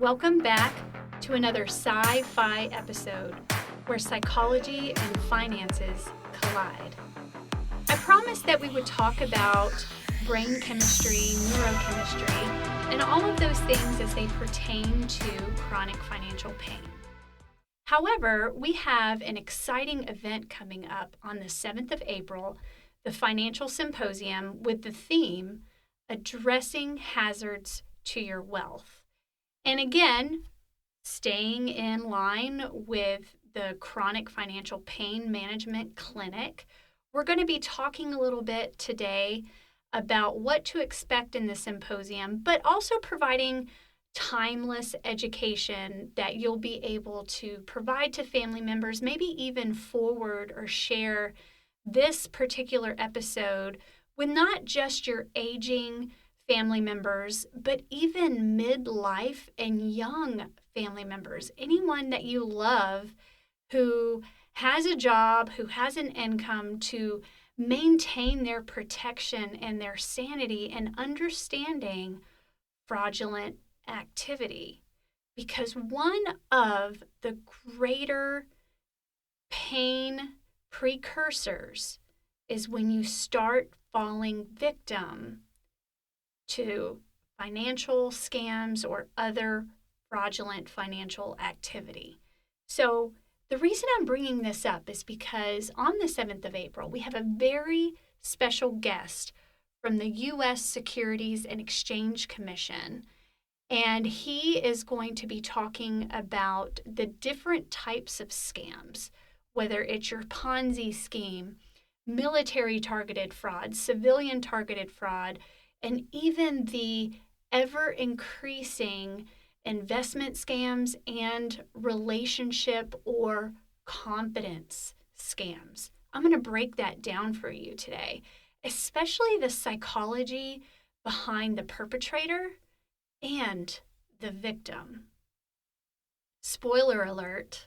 Welcome back to another sci-fi episode where psychology and finances collide. I promised that we would talk about brain chemistry, neurochemistry, and all of those things as they pertain to chronic financial pain. However, we have an exciting event coming up on the 7th of April, the Financial Symposium, with the theme, Addressing Hazards to Your Wealth. And again, staying in line with the Chronic Financial Pain Management Clinic, we're going to be talking a little bit today about what to expect in the symposium, but also providing timeless education that you'll be able to provide to family members, maybe even forward or share this particular episode with not just your aging family members, but even midlife and young family members, anyone that you love who has a job, who has an income to maintain their protection and their sanity and understanding fraudulent activity. Because one of the greater pain precursors is when you start falling victim to financial scams or other fraudulent financial activity. So the reason I'm bringing this up is because on the 7th of April, we have a very special guest from the U.S. Securities and Exchange Commission, and he is going to be talking about the different types of scams, whether it's your Ponzi scheme, military-targeted fraud, civilian-targeted fraud, and even the ever-increasing investment scams and relationship or confidence scams. I'm going to break that down for you today, especially the psychology behind the perpetrator and the victim. Spoiler alert,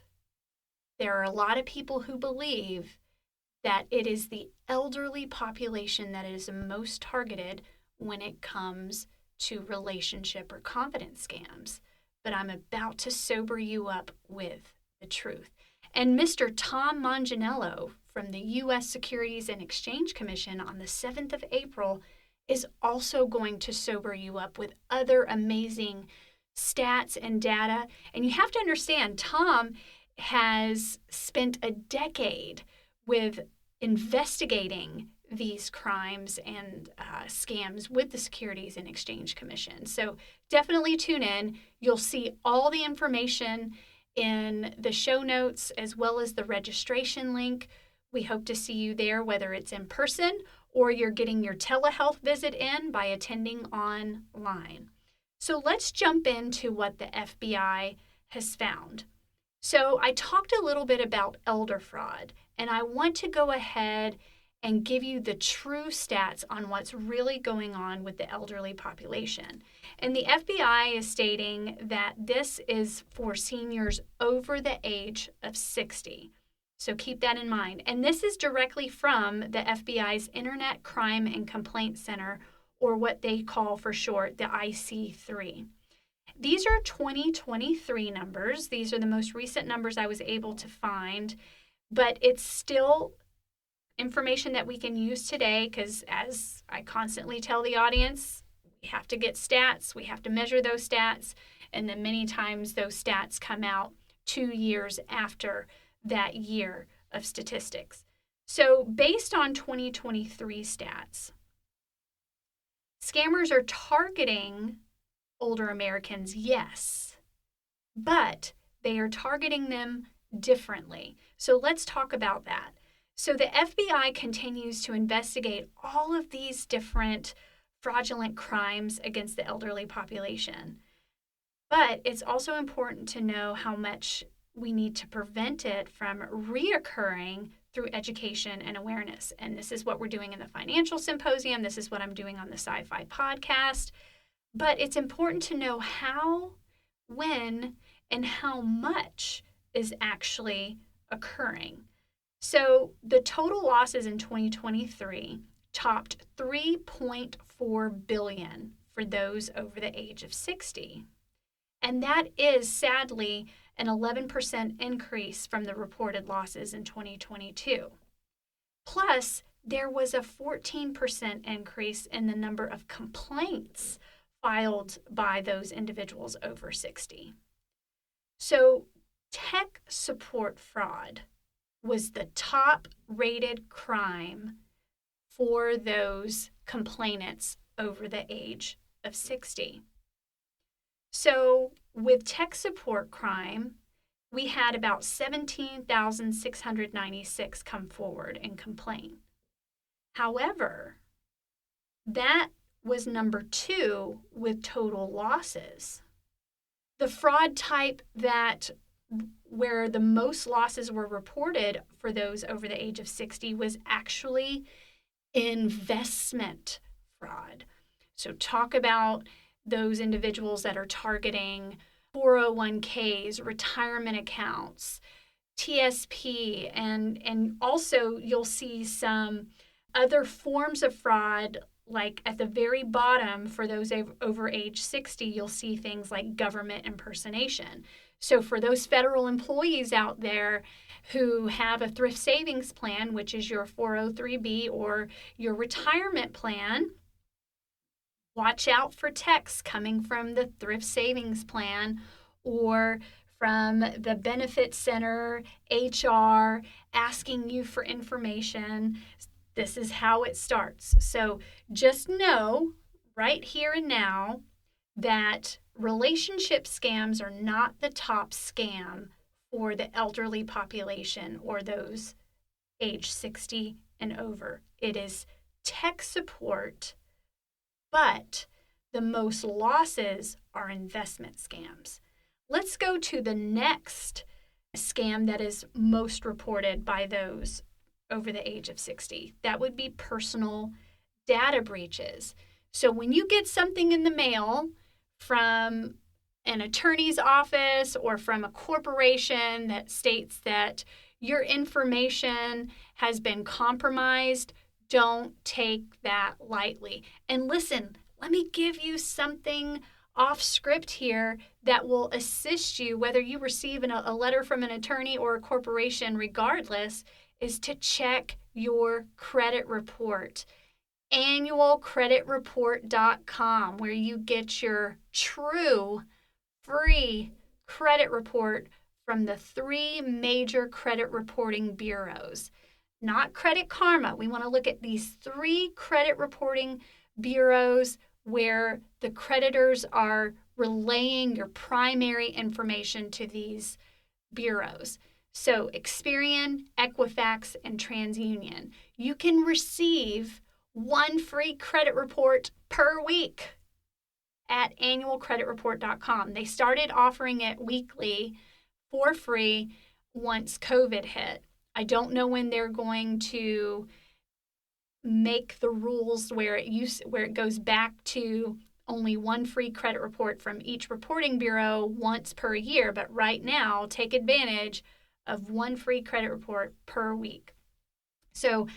there are a lot of people who believe that it is the elderly population that is most targeted when it comes to relationship or confidence scams. But I'm about to sober you up with the truth. And Mr. Tom Manganello from the U.S. Securities and Exchange Commission on the 7th of April is also going to sober you up with other amazing stats and data. And you have to understand, Tom has spent a decade with investigating these crimes and scams with the Securities and Exchange Commission. So definitely tune in. You'll see all the information in the show notes as well as the registration link. We hope to see you there, whether it's in person or you're getting your telehealth visit in by attending online. So let's jump into what the FBI has found. So I talked a little bit about elder fraud, and I want to go ahead and give you the true stats on what's really going on with the elderly population. And the FBI is stating that this is for seniors over the age of 60. So keep that in mind. And this is directly from the FBI's Internet Crime and Complaint Center, or what they call for short the IC3. These are 2023 numbers. These are the most recent numbers I was able to find, but it's still information that we can use today because, as I constantly tell the audience, we have to get stats, we have to measure those stats, and then many times those stats come out 2 years after that year of statistics. So based on 2023 stats, scammers are targeting older Americans, yes, but they are targeting them differently. So let's talk about that. So the FBI continues to investigate all of these different fraudulent crimes against the elderly population. But it's also important to know how much we need to prevent it from reoccurring through education and awareness. And this is what we're doing in the Financial Symposium. This is what I'm doing on the Sci-Fi podcast. But it's important to know how, when, and how much is actually occurring. So the total losses in 2023 topped $3.4 billion for those over the age of 60. And that is sadly an 11% increase from the reported losses in 2022. Plus, there was a 14% increase in the number of complaints filed by those individuals over 60. So, tech support fraud was the top rated crime for those complainants over the age of 60. So, with tech support crime, we had about 17,696 come forward and complain. However, that was number 2 with total losses. The fraud type where the most losses were reported for those over the age of 60 was actually investment fraud. So talk about those individuals that are targeting 401ks, retirement accounts, TSP, and also you'll see some other forms of fraud, like at the very bottom for those over age 60, you'll see things like government impersonation. So for those federal employees out there who have a thrift savings plan, which is your 403B or your retirement plan, watch out for texts coming from the thrift savings plan or from the benefit center, HR, asking you for information. This is how it starts. So just know right here and now that relationship scams are not the top scam for the elderly population or those age 60 and over. It is tech support, but the most losses are investment scams. Let's go to the next scam that is most reported by those over the age of 60. That would be personal data breaches. So when you get something in the mail from an attorney's office or from a corporation that states that your information has been compromised, don't take that lightly. And listen, let me give you something off script here that will assist you, whether you receive a letter from an attorney or a corporation, regardless, is to check your credit report. Annualcreditreport.com, where you get your true free credit report from the 3 major credit reporting bureaus. Not Credit Karma. We want to look at these 3 credit reporting bureaus where the creditors are relaying your primary information to these bureaus. So Experian, Equifax, and TransUnion. You can receive 1 free credit report per week at annualcreditreport.com. They started offering it weekly for free once COVID hit. I don't know when they're going to make the rules where it goes back to only 1 free credit report from each reporting bureau once per year, but right now take advantage of 1 free credit report per week. So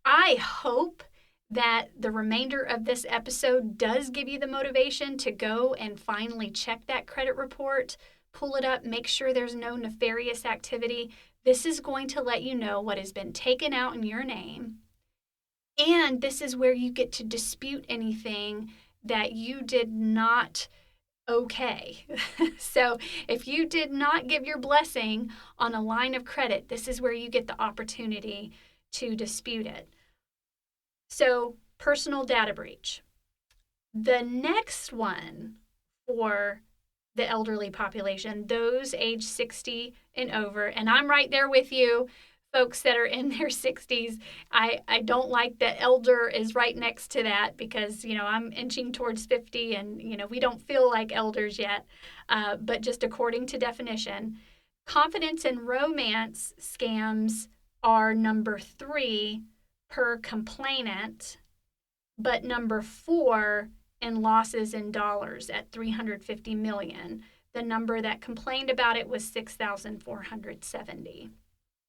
I hope that the remainder of this episode does give you the motivation to go and finally check that credit report, pull it up, make sure there's no nefarious activity. This is going to let you know what has been taken out in your name. And this is where you get to dispute anything that you did not okay. So if you did not give your blessing on a line of credit, this is where you get the opportunity to dispute it. So personal data breach. The next one for the elderly population, those age 60 and over, and I'm right there with you, folks that are in their 60s. I don't like that elder is right next to that because, I'm inching towards 50 and, we don't feel like elders yet. But just according to definition, confidence and romance scams are number 3 per complainant, but number 4 in losses in dollars at $350 million. The number that complained about it was 6,470.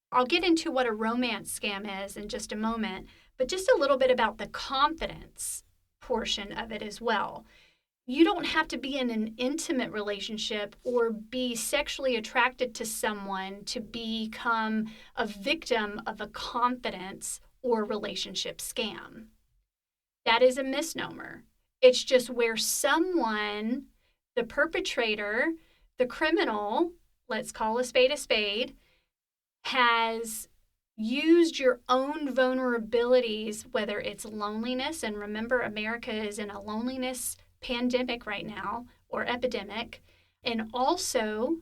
I'll get into what a romance scam is in just a moment, but just a little bit about the confidence portion of it as well. You don't have to be in an intimate relationship or be sexually attracted to someone to become a victim of a confidence or relationship scam. That is a misnomer. It's just where someone, the perpetrator, the criminal, let's call a spade, has used your own vulnerabilities, whether it's loneliness, and remember, America is in a loneliness pandemic right now, or epidemic, and also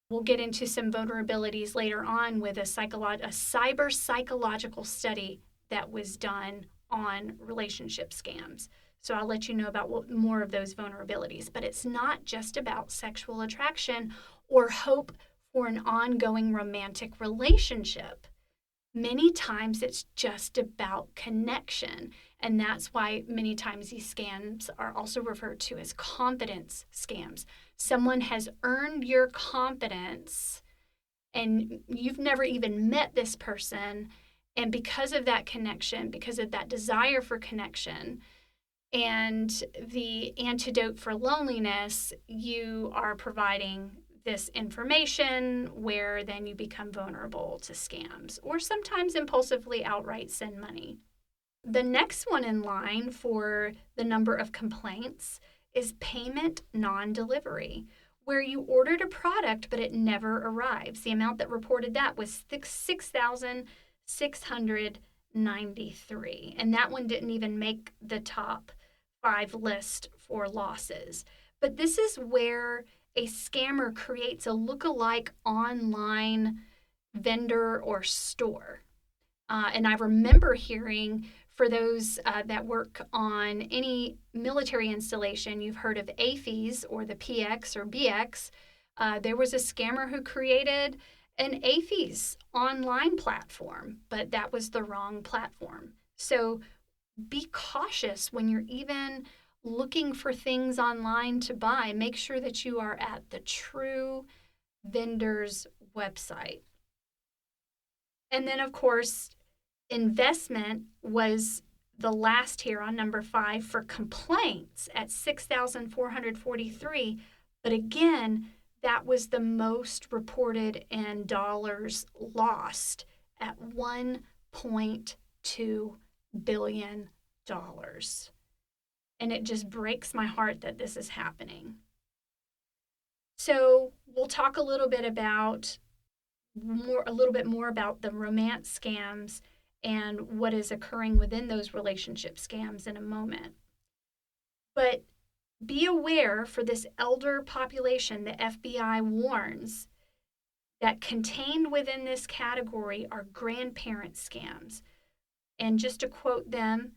we'll get into some vulnerabilities later on with a cyber psychological study that was done on relationship scams. So I'll let you know about more of those vulnerabilities. But it's not just about sexual attraction or hope for an ongoing romantic relationship. Many times it's just about connection. And that's why many times these scams are also referred to as confidence scams. Someone has earned your confidence and you've never even met this person. And because of that connection, because of that desire for connection, and the antidote for loneliness, you are providing this information where then you become vulnerable to scams or sometimes impulsively outright send money. The next one in line for the number of complaints is payment non-delivery, where you ordered a product but it never arrives. The amount that reported that was $6,693, and that one didn't even make the top 5 list for losses. But this is where a scammer creates a lookalike online vendor or store. And I remember hearing, for those that work on any military installation, you've heard of AFES or the PX or BX. There was a scammer who created an AFES online platform, but that was the wrong platform. So be cautious when you're even looking for things online to buy. Make sure that you are at the true vendor's website. And then, of course, investment was the last here on number 5 for complaints at 6,443. But again, that was the most reported in dollars lost at $1.2 billion. And it just breaks my heart that this is happening. So we'll talk a little bit more about the romance scams and what is occurring within those relationship scams in a moment. But be aware, for this elder population, the FBI warns that contained within this category are grandparent scams. And just to quote them,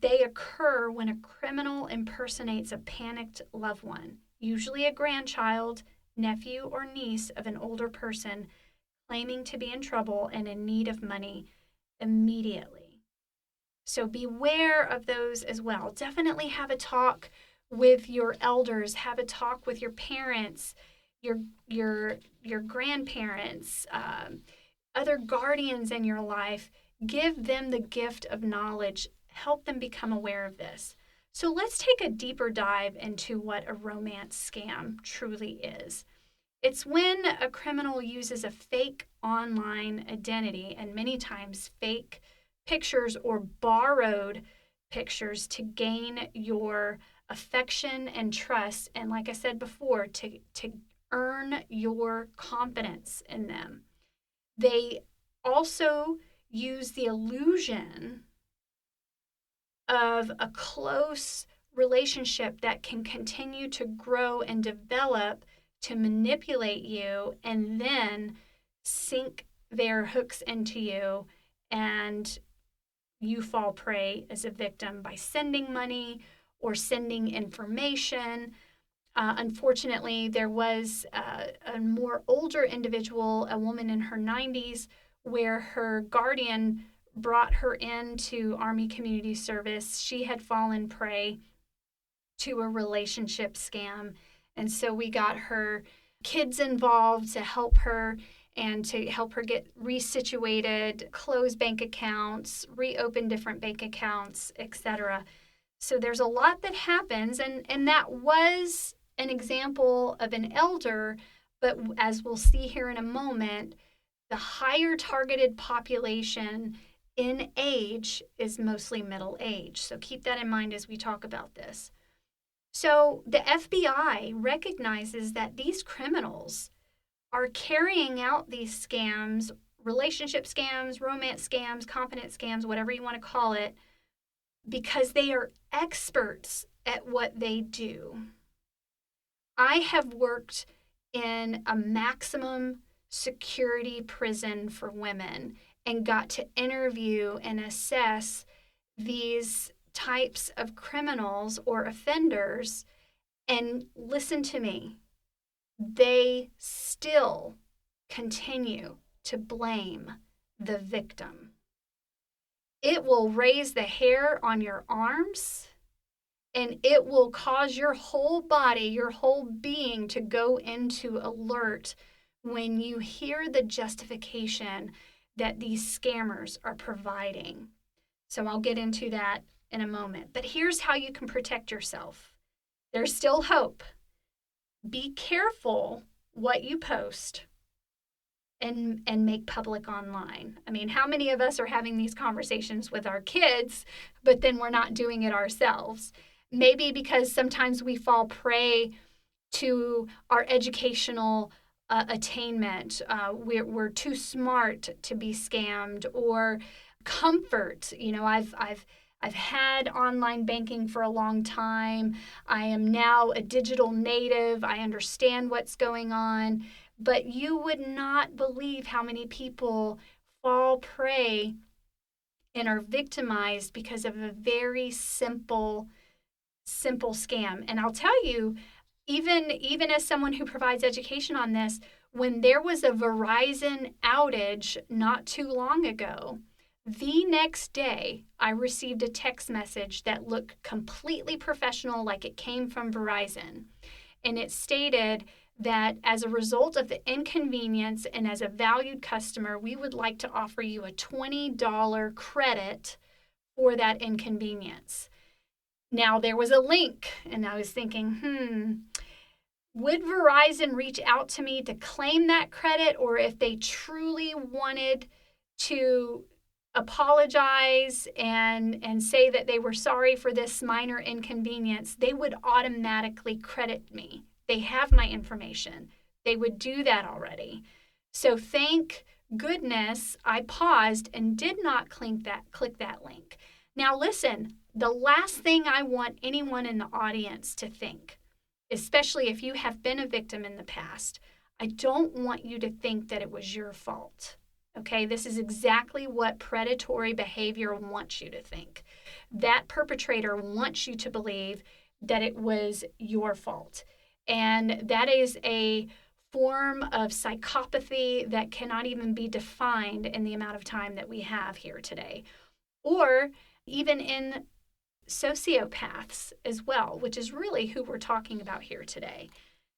they occur when a criminal impersonates a panicked loved one, usually a grandchild, nephew, or niece of an older person, claiming to be in trouble and in need of money immediately. So beware of those as well. Definitely have a talk with your elders, have a talk with your parents, your grandparents, other guardians in your life. Give them the gift of knowledge. Help them become aware of this. So let's take a deeper dive into what a romance scam truly is. It's when a criminal uses a fake online identity and many times fake pictures or borrowed pictures to gain your affection and trust. And like I said before, to earn your confidence in them. They also use the illusion of a close relationship that can continue to grow and develop to manipulate you and then sink their hooks into you, and you fall prey as a victim by sending money or sending information. Unfortunately, there was a more older individual, a woman in her 90s, where her guardian brought her into Army Community Service. She had fallen prey to a relationship scam. And so we got her kids involved to help her and to help her get resituated, close bank accounts, reopen different bank accounts, etc. So there's a lot that happens, and that was an example of an elder, but as we'll see here in a moment, the higher targeted population in age is mostly middle age. So keep that in mind as we talk about this. So the FBI recognizes that these criminals are carrying out these scams, relationship scams, romance scams, confidence scams, whatever you want to call it, because they are experts at what they do. I have worked in a maximum security prison for women and got to interview and assess these types of criminals or offenders. And listen to me, they still continue to blame the victim. It will raise the hair on your arms, and it will cause your whole body, your whole being to go into alert when you hear the justification that these scammers are providing. So I'll get into that in a moment. But here's how you can protect yourself. There's still hope. Be careful what you post and make public online. I mean, how many of us are having these conversations with our kids, but then we're not doing it ourselves? Maybe because sometimes we fall prey to our educational attainment. We're too smart to be scammed, or comfort. You know, I've had online banking for a long time. I am now a digital native. I understand what's going on. But you would not believe how many people fall prey and are victimized because of a very simple scam. And I'll tell you, even as someone who provides education on this, when there was a Verizon outage not too long ago, the next day I received a text message that looked completely professional, like it came from Verizon. And it stated that as a result of the inconvenience and as a valued customer, we would like to offer you a $20 credit for that inconvenience. Now, there was a link, and I was thinking, would Verizon reach out to me to claim that credit? Or if they truly wanted to apologize and say that they were sorry for this minor inconvenience, they would automatically credit me. They have my information. They would do that already. So thank goodness I paused and did not click that link. Now listen, the last thing I want anyone in the audience to think, especially if you have been a victim in the past, I don't want you to think that it was your fault. Okay, this is exactly what predatory behavior wants you to think. That perpetrator wants you to believe that it was your fault. And that is a form of psychopathy that cannot even be defined in the amount of time that we have here today. Or even in sociopaths as well, which is really who we're talking about here today.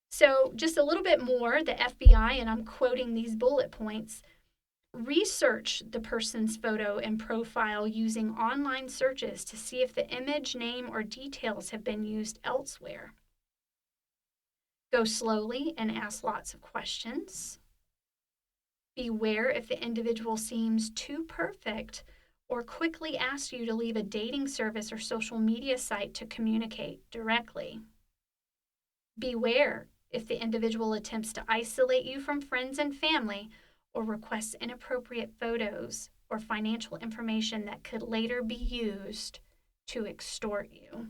So just a little bit more, the FBI, and I'm quoting these bullet points, research the person's photo and profile using online searches to see if the image, name, or details have been used elsewhere. Go slowly and ask lots of questions. Beware if the individual seems too perfect or quickly asks you to leave a dating service or social media site to communicate directly. Beware if the individual attempts to isolate you from friends and family or requests inappropriate photos or financial information that could later be used to extort you.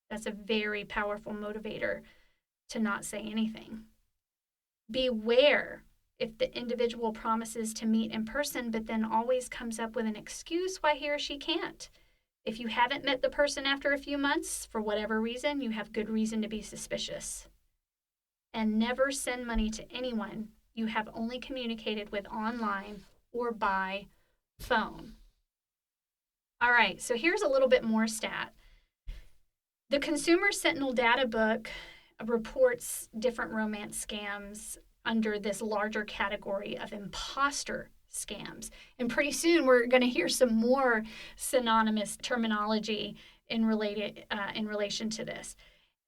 That's a very powerful motivator to not say anything. Beware if the individual promises to meet in person, but then always comes up with an excuse why he or she can't. If you haven't met the person after a few months, for whatever reason, you have good reason to be suspicious. And never send money to anyone you have only communicated with online or by phone. All right, so here's a little bit more stat. The Consumer Sentinel Data Book reports different romance scams under this larger category of imposter scams. And pretty soon we're going to hear some more synonymous terminology in relation to this.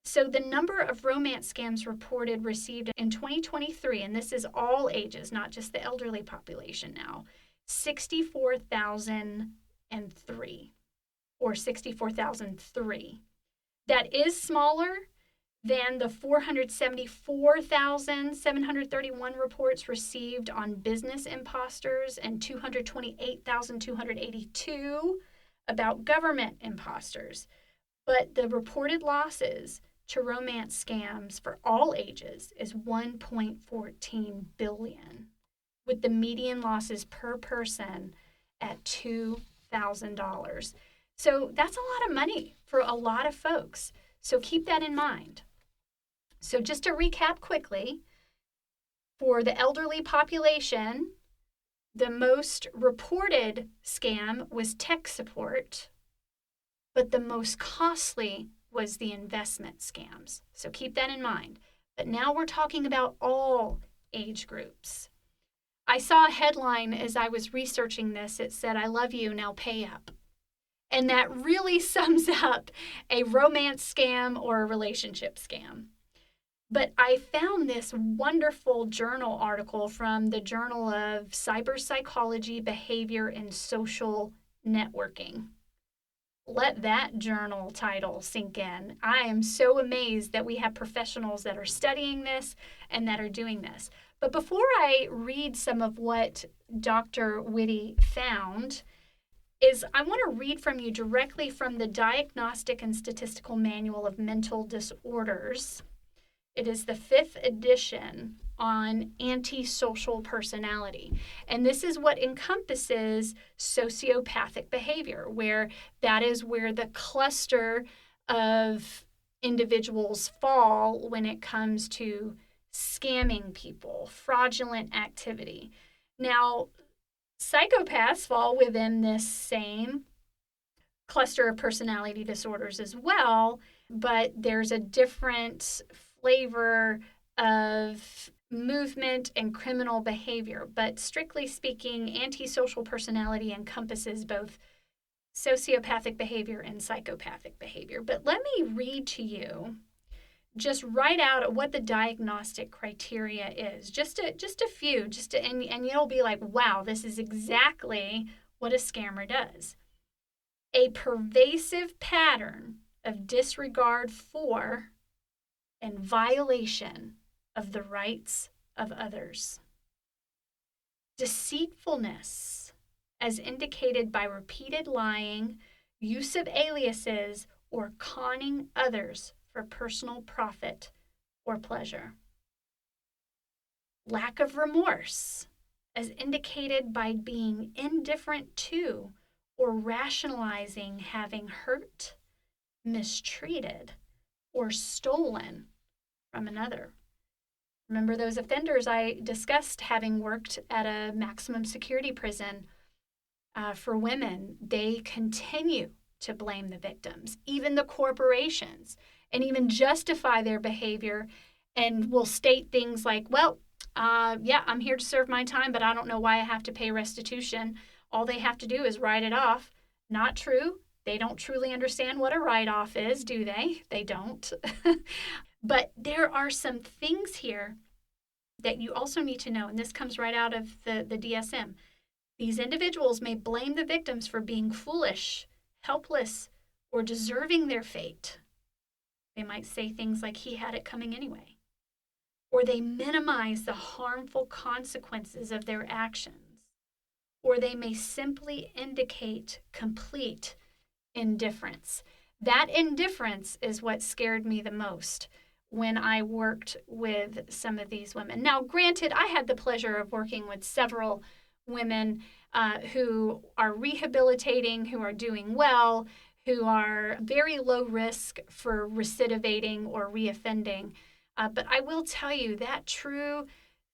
So the number of romance scams reported received in 2023, and this is all ages, not just the elderly population now, 64,003 or 64,003. That is smaller than the 474,731 reports received on business imposters and 228,282 about government imposters. But the reported losses to romance scams for all ages is 1.14 billion, with the median losses per person at $2,000. So that's a lot of money for a lot of folks. So keep that in mind. So just to recap quickly, for the elderly population, the most reported scam was tech support, but the most costly was the investment scams. So keep that in mind. But now we're talking about all age groups. I saw a headline as I was researching this. It said, "I love you, now pay up." And that really sums up a romance scam or a relationship scam. But I found this wonderful journal article from the Journal of Cyberpsychology, Behavior, and Social Networking. Let that journal title sink in. I am so amazed that we have professionals that are studying this and that are doing this. But before I read some of what Dr. Whitty found, I want to read from you directly from the Diagnostic and Statistical Manual of Mental Disorders. It is the 5th edition on antisocial personality. And this is what encompasses sociopathic behavior, where that is where the cluster of individuals fall when it comes to scamming people, fraudulent activity. Now, psychopaths fall within this same cluster of personality disorders as well, but there's a different flavor of movement and criminal behavior. But strictly speaking, antisocial personality encompasses both sociopathic behavior and psychopathic behavior. But let me read to you just right out what the diagnostic criteria is. Just a few, and you'll be like, wow, this is exactly what a scammer does. A pervasive pattern of disregard for and violation of the rights of others. Deceitfulness, as indicated by repeated lying, use of aliases, or conning others for personal profit or pleasure. Lack of remorse, as indicated by being indifferent to or rationalizing having hurt, mistreated, or stolen from another. Remember those offenders I discussed having worked at a maximum security prison for women? They continue to blame the victims, even the corporations, and even justify their behavior and will state things like, well, yeah, I'm here to serve my time, but I don't know why I have to pay restitution. All they have to do is write it off. Not true. They don't truly understand what a write-off is, do they? They don't. But there are some things here that you also need to know, and this comes right out of the DSM. These individuals may blame the victims for being foolish, helpless, or deserving their fate. They might say things like, he had it coming anyway. Or they minimize the harmful consequences of their actions. Or they may simply indicate complete indifference. That indifference is what scared me the most when I worked with some of these women. Now, granted, I had the pleasure of working with several women who are rehabilitating, who are doing well, who are very low risk for recidivating or reoffending. But I will tell you that true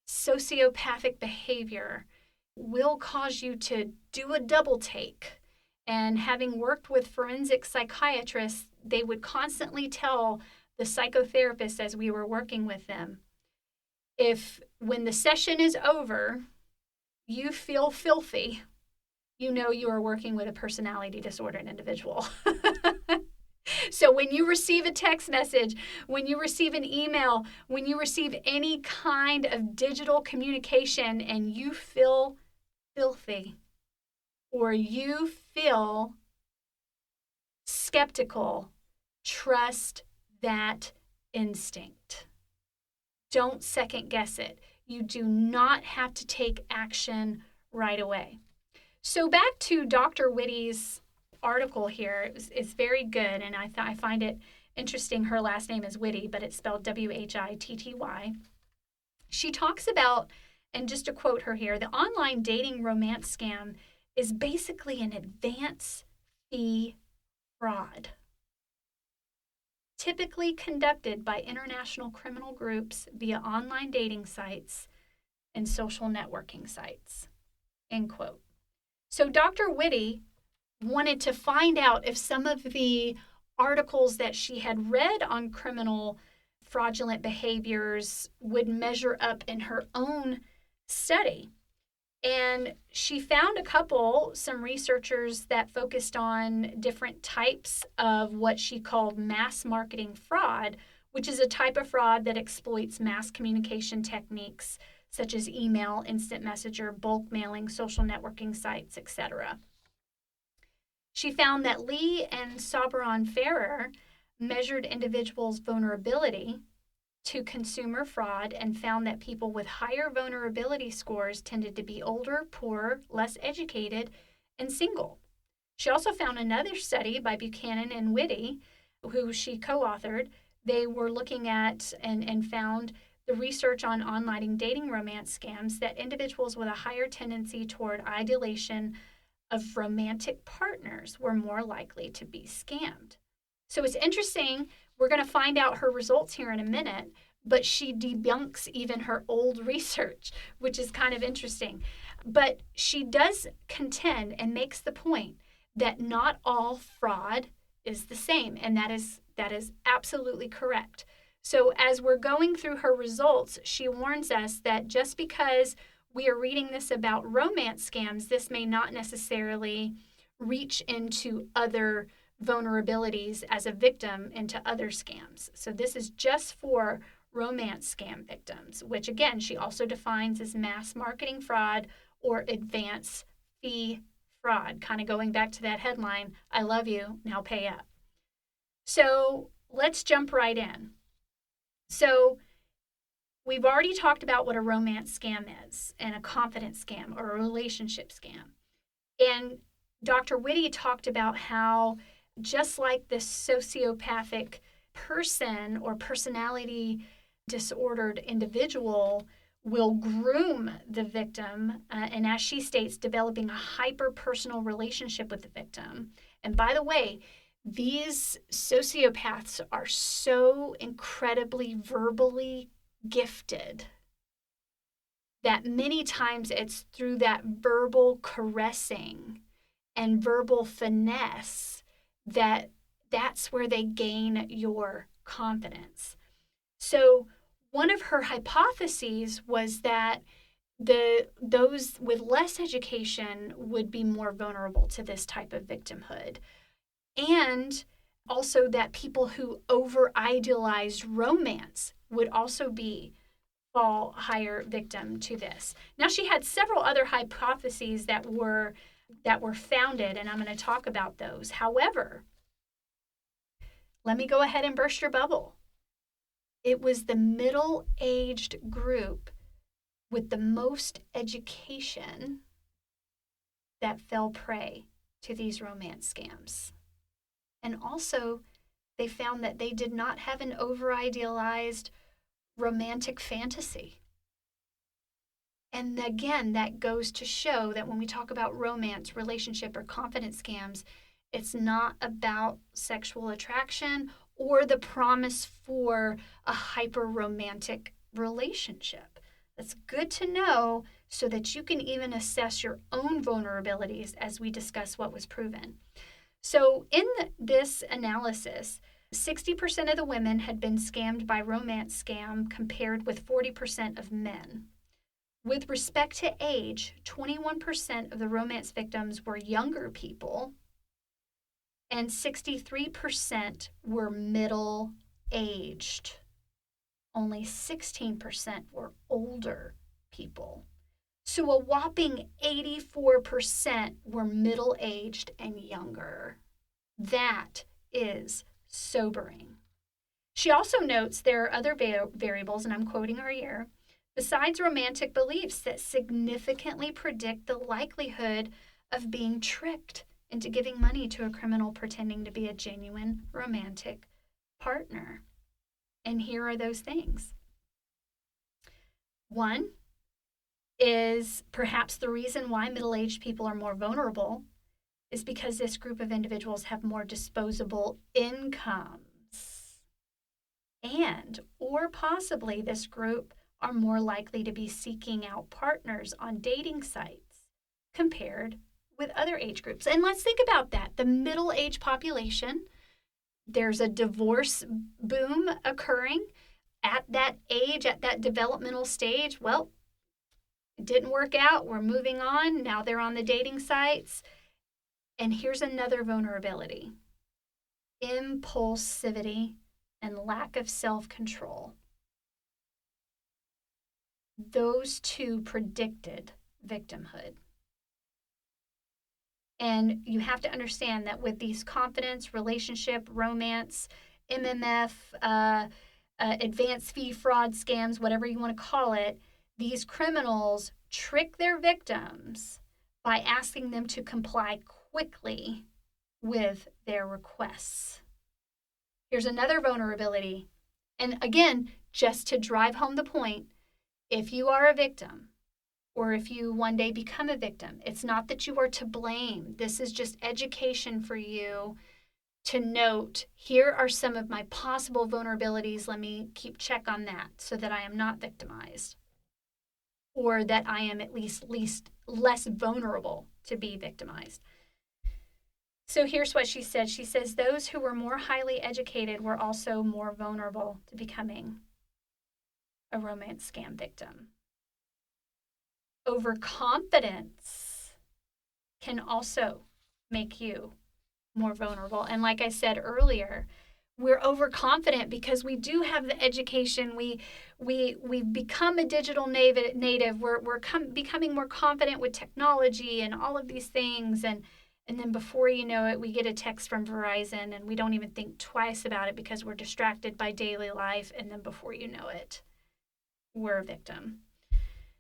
sociopathic behavior will cause you to do a double take. And having worked with forensic psychiatrists, they would constantly tell the psychotherapists as we were working with them, if when the session is over, you feel filthy, you know you are working with a personality disordered individual. So when you receive a text message, when you receive an email, when you receive any kind of digital communication and you feel filthy or you feel skeptical, trust that instinct. Don't second guess it. You do not have to take action right away. So back to Dr. Whitty's article here. It's very good, and I find it interesting. Her last name is Whitty, but it's spelled Whitty. She talks about, and just to quote her here, the online dating romance scam is basically an advance fee fraud, typically conducted by international criminal groups via online dating sites and social networking sites, end quote. So Dr. Whitty wanted to find out if some of the articles that she had read on criminal fraudulent behaviors would measure up in her own study. And she found some researchers that focused on different types of what she called mass marketing fraud, which is a type of fraud that exploits mass communication techniques such as email, instant messenger, bulk mailing, social networking sites, etc. She found that Lee and Soberon-Ferrer measured individuals' vulnerability to consumer fraud and found that people with higher vulnerability scores tended to be older, poorer, less educated, and single. She also found another study by Buchanan and Whitty, who she co-authored. They were looking at and found the research on online dating romance scams that individuals with a higher tendency toward idolation of romantic partners were more likely to be scammed. So it's interesting. We're going to find out her results here in a minute, but she debunks even her old research, which is kind of interesting. But she does contend and makes the point that not all fraud is the same, and that is absolutely correct. So as we're going through her results, she warns us that just because we are reading this about romance scams, this may not necessarily reach into other vulnerabilities as a victim into other scams. So this is just for romance scam victims, which again, she also defines as mass marketing fraud or advance fee fraud, kind of going back to that headline, I love you, now pay up. So let's jump right in. So we've already talked about what a romance scam is and a confidence scam or a relationship scam. And Dr. Whitty talked about how just like this sociopathic person or personality disordered individual will groom the victim, and as she states, developing a hyper-personal relationship with the victim. And by the way, these sociopaths are so incredibly verbally gifted that many times it's through that verbal caressing and verbal finesse that's where they gain your confidence. So one of her hypotheses was that those with less education would be more vulnerable to this type of victimhood. And also that people who over-idealized romance would also fall higher victim to this. Now, she had several other hypotheses that were founded, and I'm going to talk about those. However, let me go ahead and burst your bubble. It was the middle-aged group with the most education that fell prey to these romance scams. And also, they found that they did not have an over-idealized romantic fantasy. And again, that goes to show that when we talk about romance, relationship, or confidence scams, it's not about sexual attraction or the promise for a hyper-romantic relationship. That's good to know so that you can even assess your own vulnerabilities as we discuss what was proven. So in this analysis, 60% of the women had been scammed by romance scam compared with 40% of men. With respect to age, 21% of the romance victims were younger people, and 63% were middle-aged. Only 16% were older people. So a whopping 84% were middle-aged and younger. That is sobering. She also notes there are other variables, and I'm quoting her here, besides romantic beliefs that significantly predict the likelihood of being tricked into giving money to a criminal pretending to be a genuine romantic partner. And here are those things. One is perhaps the reason why middle-aged people are more vulnerable is because this group of individuals have more disposable incomes. And, or possibly this group are more likely to be seeking out partners on dating sites compared with other age groups. And let's think about that. The middle-aged population, there's a divorce boom occurring at that age, at that developmental stage. Well, it didn't work out. We're moving on. Now they're on the dating sites. And here's another vulnerability: impulsivity and lack of self-control. Those two predicted victimhood. And you have to understand that with these confidence, relationship, romance, MMF, advanced fee fraud scams, whatever you want to call it, these criminals trick their victims by asking them to comply quickly with their requests. Here's another vulnerability. And again, just to drive home the point, if you are a victim, or if you one day become a victim, it's not that you are to blame. This is just education for you to note, here are some of my possible vulnerabilities. Let me keep check on that so that I am not victimized, or that I am at least less vulnerable to be victimized. So here's what she said. She says, those who were more highly educated were also more vulnerable to becoming a romance scam victim. Overconfidence can also make you more vulnerable. And like I said earlier, we're overconfident because we do have the education. We've become a digital native. We're becoming more confident with technology and all of these things. And then before you know it, we get a text from Verizon and we don't even think twice about it because we're distracted by daily life. And then before you know it, we're a victim.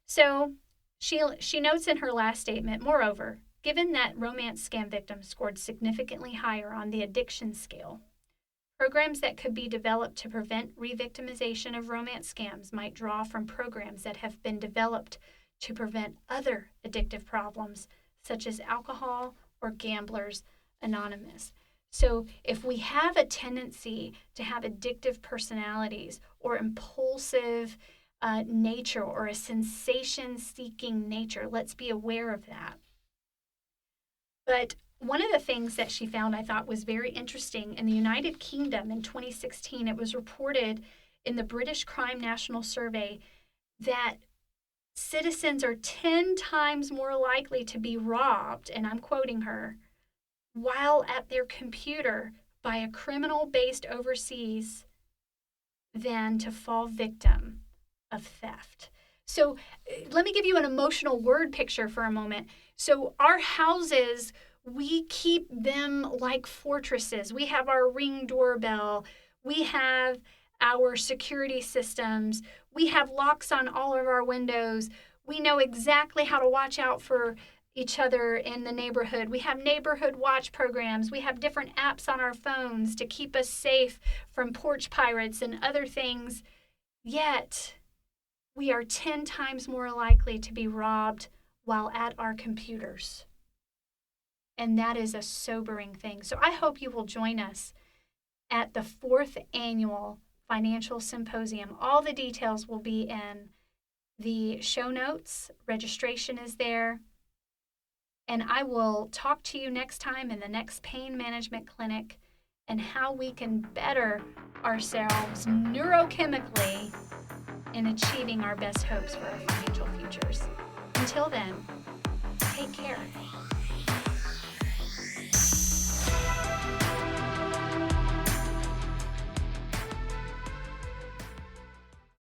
So she notes in her last statement, moreover, given that romance scam victims scored significantly higher on the addiction scale, programs that could be developed to prevent re-victimization of romance scams might draw from programs that have been developed to prevent other addictive problems, such as alcohol or Gamblers Anonymous. So if we have a tendency to have addictive personalities or impulsive nature or a sensation-seeking nature, let's be aware of that. But one of the things that she found I thought was very interesting, in the United Kingdom in 2016, it was reported in the British Crime National Survey that citizens are 10 times more likely to be robbed, and I'm quoting her, while at their computer by a criminal based overseas than to fall victim of theft. So let me give you an emotional word picture for a moment. So our houses, we keep them like fortresses. We have our Ring doorbell. We have our security systems. We have locks on all of our windows. We know exactly how to watch out for each other in the neighborhood. We have neighborhood watch programs. We have different apps on our phones to keep us safe from porch pirates and other things. Yet, we are 10 times more likely to be robbed while at our computers. And that is a sobering thing. So I hope you will join us at the 4th Annual Financial Symposium. All the details will be in the show notes. Registration is there. And I will talk to you next time in the next pain management clinic and how we can better ourselves neurochemically in achieving our best hopes for our financial futures. Until then, take care.